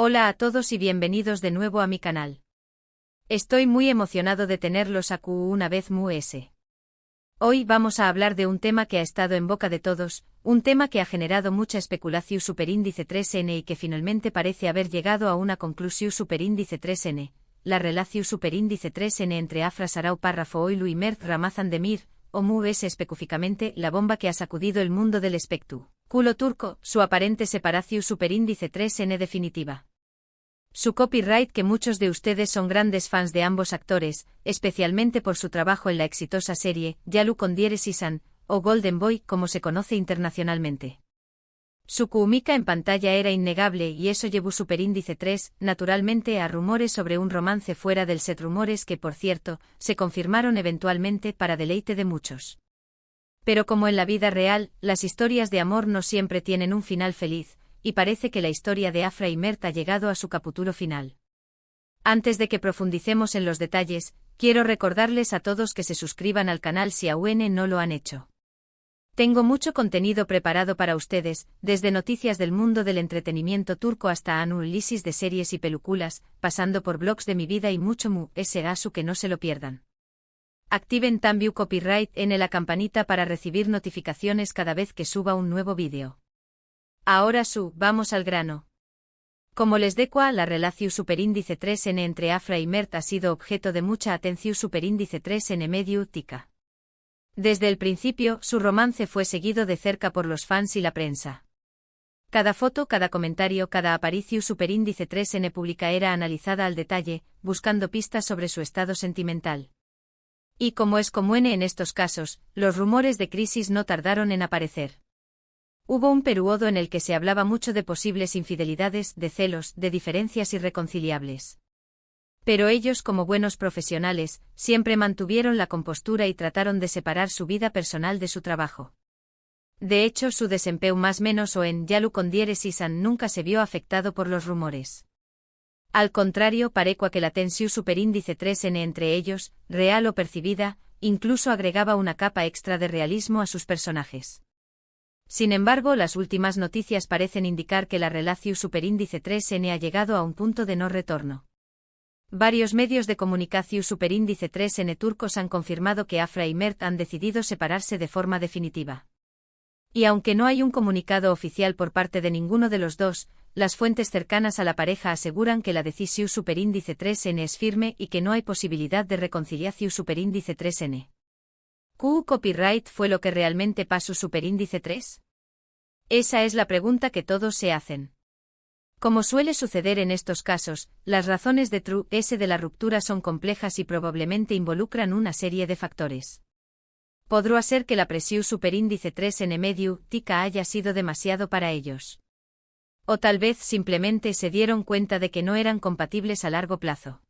Hola a todos y bienvenidos de nuevo a mi canal. Estoy muy emocionado de tenerlos aquí una vez más. Hoy vamos a hablar de un tema que ha estado en boca de todos, un tema que ha generado mucha especulación superíndice 3N y que finalmente parece haber llegado a una conclusión superíndice 3N, la relación superíndice 3N entre Afra Sarau Párrafo Oilu y Mert Ramazan Demir, o MUS específicamente la bomba que ha sacudido el mundo del espectro culo turco, su aparente separación superíndice 3N definitiva. Su copyright que muchos de ustedes son grandes fans de ambos actores, especialmente por su trabajo en la exitosa serie, Yalu con Dieres-Isan, o Golden Boy como se conoce internacionalmente. Su química en pantalla era innegable y eso llevó superíndice 3, naturalmente a rumores sobre un romance fuera del set, rumores que por cierto, se confirmaron eventualmente para deleite de muchos. Pero como en la vida real, las historias de amor no siempre tienen un final feliz, y parece que la historia de Afra y Mert ha llegado a su capítulo final. Antes de que profundicemos en los detalles, quiero recordarles a todos que se suscriban al canal si aún no lo han hecho. Tengo mucho contenido preparado para ustedes, desde noticias del mundo del entretenimiento turco hasta análisis de series y películas, pasando por blogs de mi vida y mucho más que no se lo pierdan. Activen también copyright en la campanita para recibir notificaciones cada vez que suba un nuevo vídeo. Ahora vamos al grano. Como les decía, la relación superíndice 3N entre Afra y Mert ha sido objeto de mucha atención superíndice 3N mediática. Desde el principio, su romance fue seguido de cerca por los fans y la prensa. Cada foto, cada comentario, cada aparición superíndice 3N pública era analizada al detalle, buscando pistas sobre su estado sentimental. Y como es común en estos casos, los rumores de crisis no tardaron en aparecer. Hubo un periodo en el que se hablaba mucho de posibles infidelidades, de celos, de diferencias irreconciliables. Pero ellos, como buenos profesionales, siempre mantuvieron la compostura y trataron de separar su vida personal de su trabajo. De hecho, su desempeño más menos o en Yalu con Dieres-Isan nunca se vio afectado por los rumores. Al contrario, parecía que la tensión superíndice 3N entre ellos, real o percibida, incluso agregaba una capa extra de realismo a sus personajes. Sin embargo, las últimas noticias parecen indicar que la relación superíndice 3N ha llegado a un punto de no retorno. Varios medios de comunicación superíndice 3N turcos han confirmado que Afra y Mert han decidido separarse de forma definitiva. Y aunque no hay un comunicado oficial por parte de ninguno de los dos, las fuentes cercanas a la pareja aseguran que la decisión superíndice 3N es firme y que no hay posibilidad de reconciliación superíndice 3N. ¿Qué copyright fue lo que realmente pasó superíndice 3? Esa es la pregunta que todos se hacen. Como suele suceder en estos casos, las razones de la ruptura son complejas y probablemente involucran una serie de factores. Podría ser que la presión superíndice 3N mediática haya sido demasiado para ellos. O tal vez simplemente se dieron cuenta de que no eran compatibles a largo plazo.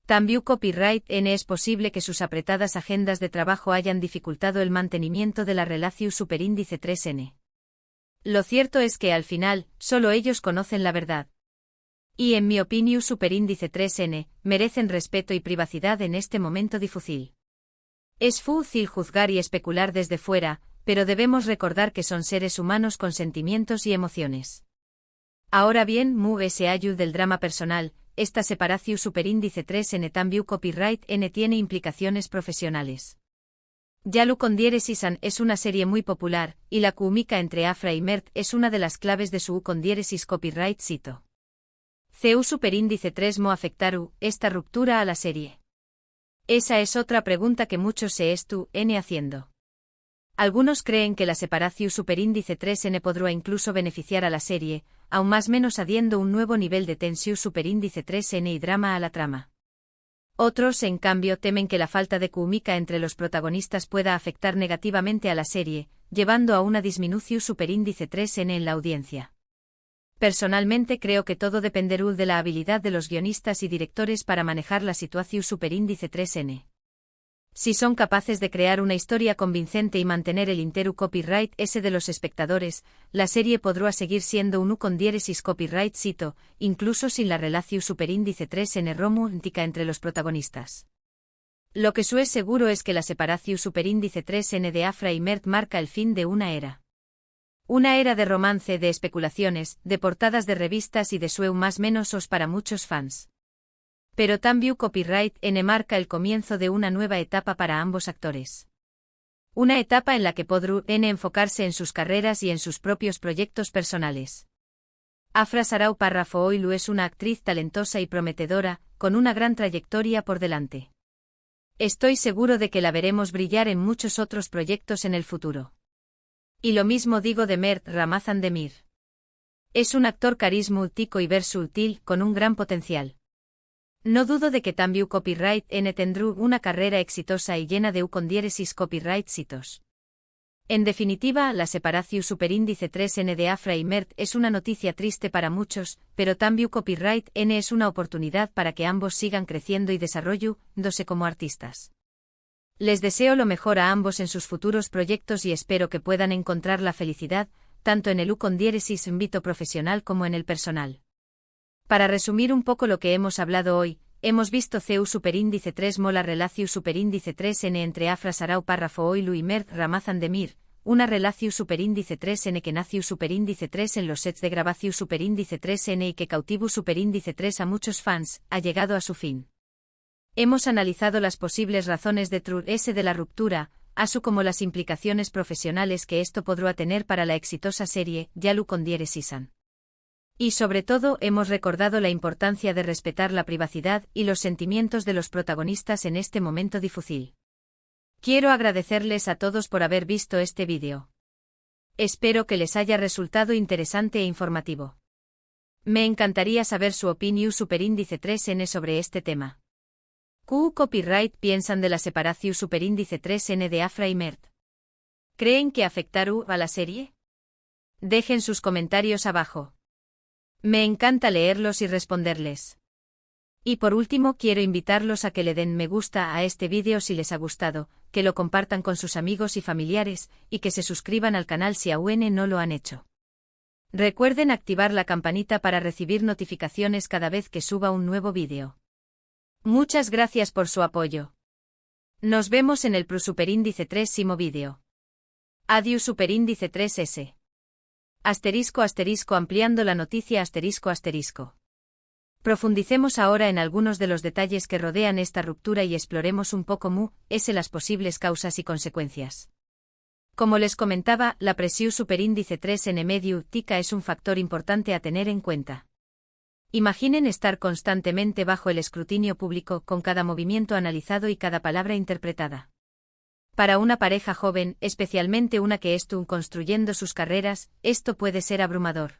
También copyright N es posible que sus apretadas agendas de trabajo hayan dificultado el mantenimiento de la relación superíndice 3N. Lo cierto es que al final, solo ellos conocen la verdad. Y en mi opinión superíndice 3N, merecen respeto y privacidad en este momento difícil. Es fácil juzgar y especular desde fuera, pero debemos recordar que son seres humanos con sentimientos y emociones. Ahora bien, ayuda del drama personal, esta separación superíndice 3N también copyright N tiene implicaciones profesionales. Yalu con Dieres-Isan es una serie muy popular, y la química entre Afra y Mert es una de las claves de su con Dieres-Is copyright cito. ¿CU superíndice 3 mo afectaru esta ruptura a la serie? Esa es otra pregunta que muchos se están haciendo. Algunos creen que la separación superíndice 3N podrá incluso beneficiar a la serie, aún más menos añadiendo un nuevo nivel de tensión superíndice 3N y drama a la trama. Otros, en cambio, temen que la falta de química entre los protagonistas pueda afectar negativamente a la serie, llevando a una disminución superíndice 3N en la audiencia. Personalmente creo que todo dependerá de la habilidad de los guionistas y directores para manejar la situación superíndice 3N. Si son capaces de crear una historia convincente y mantener el entero copyright ese de los espectadores, la serie podrá seguir siendo un con Dieres-Is copyright cito, incluso sin la relación superíndice 3N romántica entre los protagonistas. Lo que es seguro es que la separación superíndice 3N de Afra y Mert marca el fin de una era. Una era de romance, de especulaciones, de portadas de revistas y de sueu más menos os para muchos fans. Pero También Copyright N marca el comienzo de una nueva etapa para ambos actores. Una etapa en la que podrán enfocarse en sus carreras y en sus propios proyectos personales. Afra Sarau Parrafoilu es una actriz talentosa y prometedora, con una gran trayectoria por delante. Estoy seguro de que la veremos brillar en muchos otros proyectos en el futuro. Y lo mismo digo de Mert Ramazan Demir. Es un actor carismático y versátil, con un gran potencial. No dudo de que También Copyright N tendrá una carrera exitosa y llena de con copyright hitos. En definitiva, la separación superíndice 3N de Afra y Mert es una noticia triste para muchos, pero También Copyright N es una oportunidad para que ambos sigan creciendo y desarrollándose como artistas. Les deseo lo mejor a ambos en sus futuros proyectos y espero que puedan encontrar la felicidad, tanto en el con ámbito profesional como en el personal. Para resumir un poco lo que hemos hablado hoy, hemos visto CEU superíndice 3 mola relación superíndice 3N entre Afra Sarau Parrafoilu y Mert Ramazan Demir, una relación superíndice 3N que nació superíndice 3 en los sets de grabación superíndice 3N y que cautivo superíndice 3 a muchos fans, ha llegado a su fin. Hemos analizado las posibles razones detrás de la ruptura, así como las implicaciones profesionales que esto podrá tener para la exitosa serie Yalu con Season. Y sobre todo hemos recordado la importancia de respetar la privacidad y los sentimientos de los protagonistas en este momento difícil. Quiero agradecerles a todos por haber visto este vídeo. Espero que les haya resultado interesante e informativo. Me encantaría saber su opinión superíndice 3N sobre este tema. ¿Qué copyright piensan de la separación superíndice 3N de Afra y Mert? ¿Creen que afectará a la serie? Dejen sus comentarios abajo. Me encanta leerlos y responderles. Y por último quiero invitarlos a que le den me gusta a este vídeo si les ha gustado, que lo compartan con sus amigos y familiares, y que se suscriban al canal si aún no lo han hecho. Recuerden activar la campanita para recibir notificaciones cada vez que suba un nuevo vídeo. Muchas gracias por su apoyo. Nos vemos en el superíndice 3 vídeo. Adiós superíndice 3S. *** ampliando la noticia ***. Profundicemos ahora en algunos de los detalles que rodean esta ruptura y exploremos un poco las posibles causas y consecuencias. Como les comentaba, la presión superíndice 3N medio tica es un factor importante a tener en cuenta. Imaginen estar constantemente bajo el escrutinio público, con cada movimiento analizado y cada palabra interpretada. Para una pareja joven, especialmente una que está construyendo sus carreras, esto puede ser abrumador.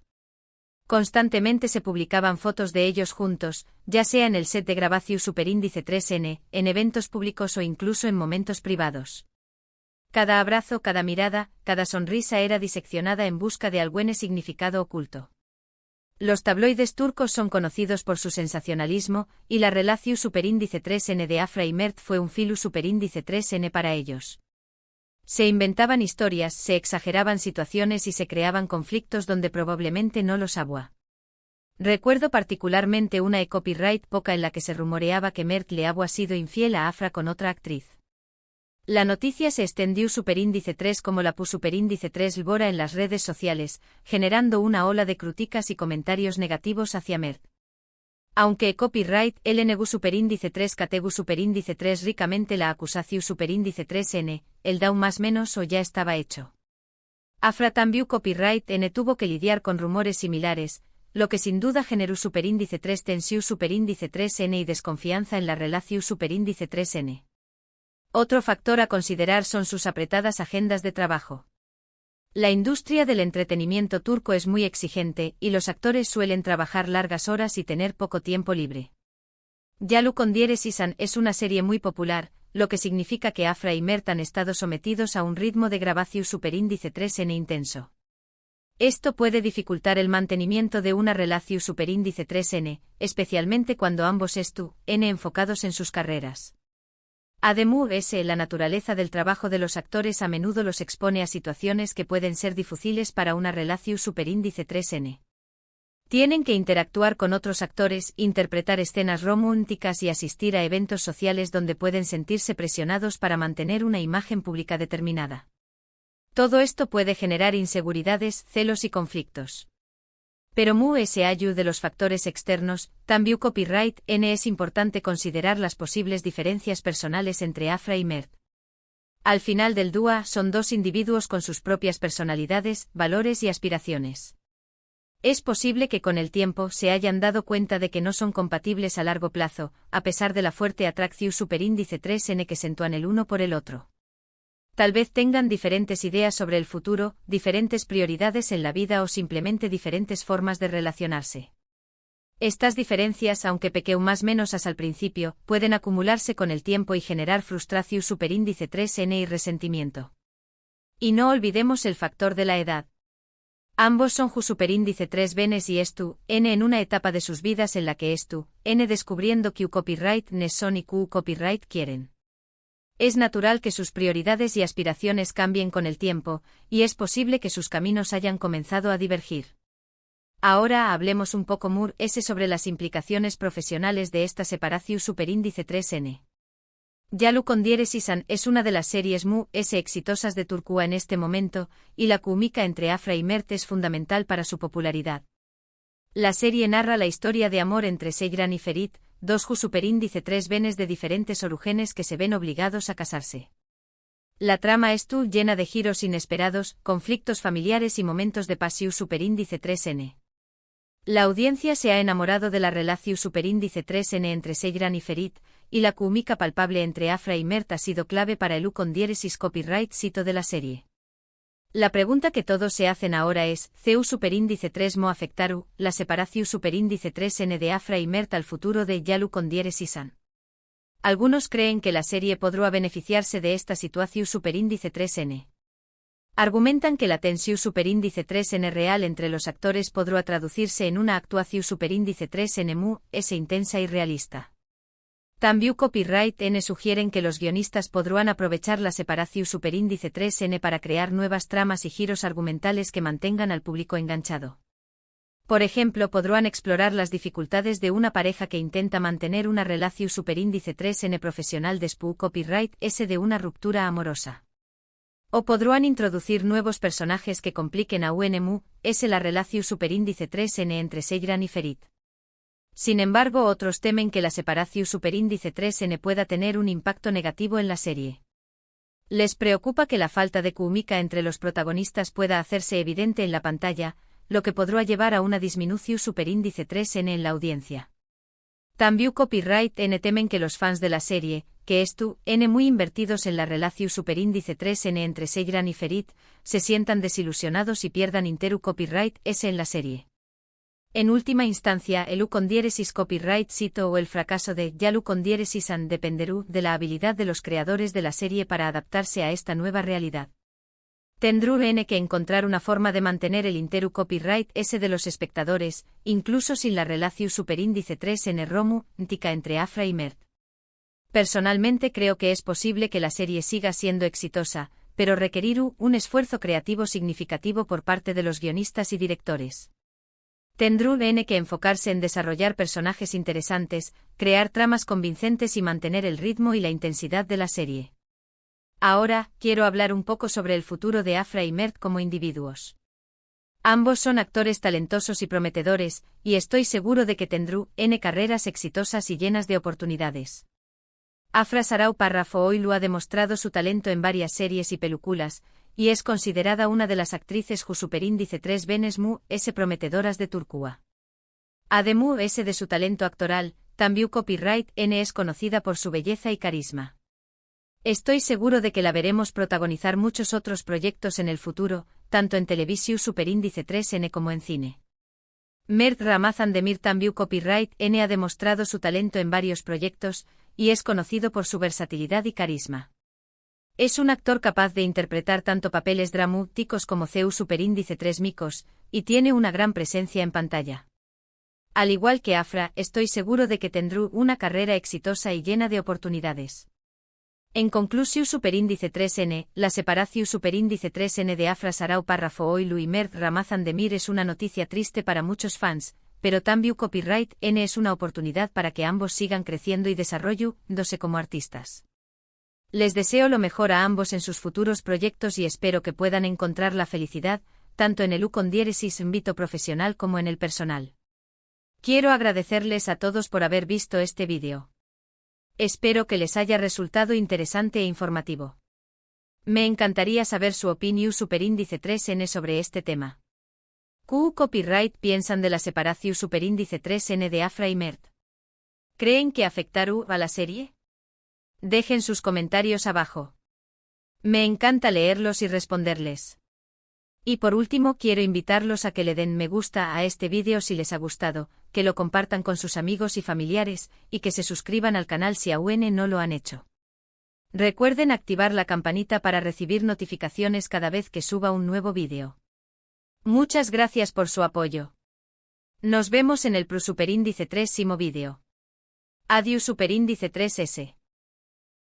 Constantemente se publicaban fotos de ellos juntos, ya sea en el set de grabación superíndice 3N, en eventos públicos o incluso en momentos privados. Cada abrazo, cada mirada, cada sonrisa era diseccionada en busca de algún significado oculto. Los tabloides turcos son conocidos por su sensacionalismo, y la relación superíndice 3N de Afra y Mert fue un filu superíndice 3N para ellos. Se inventaban historias, se exageraban situaciones y se creaban conflictos donde probablemente no los había. Recuerdo particularmente una copyright poca en la que se rumoreaba que Mert le había sido infiel a Afra con otra actriz. La noticia se extendió superíndice 3 como la superíndice 3 Lbora en las redes sociales, generando una ola de críticas y comentarios negativos hacia Mert. Aunque copyright LNG superíndice 3 categu superíndice 3 ricamente la acusación superíndice 3N, el down más menos o ya estaba hecho. Afra también copyright N tuvo que lidiar con rumores similares, lo que sin duda generó superíndice 3 tensión superíndice 3N y desconfianza en la relación superíndice 3N. Otro factor a considerar son sus apretadas agendas de trabajo. La industria del entretenimiento turco es muy exigente, y los actores suelen trabajar largas horas y tener poco tiempo libre. Yalu con Season es una serie muy popular, lo que significa que Afra y Mert han estado sometidos a un ritmo de grabación superíndice 3N intenso. Esto puede dificultar el mantenimiento de una relación superíndice 3N, especialmente cuando ambos están enfocados en sus carreras. Además, la naturaleza del trabajo de los actores a menudo los expone a situaciones que pueden ser difíciles para una relación superíndice 3N. Tienen que interactuar con otros actores, interpretar escenas románticas y asistir a eventos sociales donde pueden sentirse presionados para mantener una imagen pública determinada. Todo esto puede generar inseguridades, celos y conflictos. Pero mu es ayu de los factores externos, también copyright n es importante considerar las posibles diferencias personales entre Afra y Mert. Al final del dúa son dos individuos con sus propias personalidades, valores y aspiraciones. Es posible que con el tiempo se hayan dado cuenta de que no son compatibles a largo plazo, a pesar de la fuerte atracción superíndice 3n que sentúan el uno por el otro. Tal vez tengan diferentes ideas sobre el futuro, diferentes prioridades en la vida o simplemente diferentes formas de relacionarse. Estas diferencias, aunque pequeño más menos al principio, pueden acumularse con el tiempo y generar frustración superíndice 3n y resentimiento. Y no olvidemos el factor de la edad. Ambos son ju superíndice 3 venes y estu, n en una etapa de sus vidas en la que estu, n descubriendo que copyright ne son y copyright quieren. Es natural que sus prioridades y aspiraciones cambien con el tiempo, y es posible que sus caminos hayan comenzado a divergir. Ahora hablemos un poco sobre las implicaciones profesionales de esta separación superíndice 3n. Yalu con diéresisan es una de las series exitosas de Turquía en este momento, y la química entre Afra y Mert es fundamental para su popularidad. La serie narra la historia de amor entre Seyran y Ferit, dos superíndice 3 venes de diferentes orígenes que se ven obligados a casarse. La trama es llena de giros inesperados, conflictos familiares y momentos de pasión superíndice 3n. La audiencia se ha enamorado de la relación superíndice 3n entre Seyran y Ferit, y la química palpable entre Afra y Mert ha sido clave para el con diéresis copyright sito de la serie. La pregunta que todos se hacen ahora es, ¿Ceu superíndice 3 mo afectaru, la separación superíndice 3n de Afra y Mert al futuro de Yalu con diéresisan? Algunos creen que la serie podrá beneficiarse de esta situación superíndice 3n. Argumentan que la tensión superíndice 3n real entre los actores podrá traducirse en una actuación superíndice 3n es intensa y realista. También copyright n sugieren que los guionistas podrán aprovechar la separación superíndice 3n para crear nuevas tramas y giros argumentales que mantengan al público enganchado. Por ejemplo, podrán explorar las dificultades de una pareja que intenta mantener una relación superíndice 3n profesional después copyright s de una ruptura amorosa. O podrán introducir nuevos personajes que compliquen a UNMU, la relación superíndice 3n entre Seyran y Ferit. Sin embargo, otros temen que la separación superíndice 3n pueda tener un impacto negativo en la serie. Les preocupa que la falta de química entre los protagonistas pueda hacerse evidente en la pantalla, lo que podrá llevar a una disminución superíndice 3n en la audiencia. También copyright n temen que los fans de la serie, que n muy invertidos en la relación superíndice 3n entre Seyran y Ferit, se sientan desilusionados y pierdan interu copyright s en la serie. En última instancia, el con diéresis copyright sito o el fracaso de Yalu con diéresisan dependerá de la habilidad de los creadores de la serie para adaptarse a esta nueva realidad. Tendrán que encontrar una forma de mantener el interu copyright s de los espectadores, incluso sin la relación superíndice 3n romántica entre Afra y Mert. Personalmente creo que es posible que la serie siga siendo exitosa, pero requerirá un esfuerzo creativo significativo por parte de los guionistas y directores. Tendrán que enfocarse en desarrollar personajes interesantes, crear tramas convincentes y mantener el ritmo y la intensidad de la serie. Ahora, quiero hablar un poco sobre el futuro de Afra y Mert como individuos. Ambos son actores talentosos y prometedores, y estoy seguro de que tendrán carreras exitosas y llenas de oportunidades. Afra Sarau Párrafo Oilu ha demostrado su talento en varias series y películas, y es considerada una de las actrices ju superíndice 3 venes prometedoras de Turquía. Además de su talento actoral, también copyright n es conocida por su belleza y carisma. Estoy seguro de que la veremos protagonizar muchos otros proyectos en el futuro, tanto en televisión superíndice 3n como en cine. Mert Ramazan Demir también copyright n ha demostrado su talento en varios proyectos, y es conocido por su versatilidad y carisma. Es un actor capaz de interpretar tanto papeles dramáticos como Ceu superíndice 3 micos, y tiene una gran presencia en pantalla. Al igual que Afra, estoy seguro de que tendrá una carrera exitosa y llena de oportunidades. En conclusión superíndice 3n, la separación superíndice 3n de Afra Sarau Párrafo Oilu y Mert Ramazan Demir es una noticia triste para muchos fans, pero también copyright n es una oportunidad para que ambos sigan creciendo y desarrollándose como artistas. Les deseo lo mejor a ambos en sus futuros proyectos y espero que puedan encontrar la felicidad, tanto en el U con diéresis ámbito profesional como en el personal. Quiero agradecerles a todos por haber visto este vídeo. Espero que les haya resultado interesante e informativo. Me encantaría saber su opinión superíndice 3N sobre este tema. ¿Qué copyright piensan de la separación superíndice 3N de Afra y Mert? ¿Creen que afectará a la serie? Dejen sus comentarios abajo. Me encanta leerlos y responderles. Y por último quiero invitarlos a que le den me gusta a este vídeo si les ha gustado, que lo compartan con sus amigos y familiares, y que se suscriban al canal si aún no lo han hecho. Recuerden activar la campanita para recibir notificaciones cada vez que suba un nuevo vídeo. Muchas gracias por su apoyo. Nos vemos en el superíndice 3º vídeo. Adiós superíndice 3S.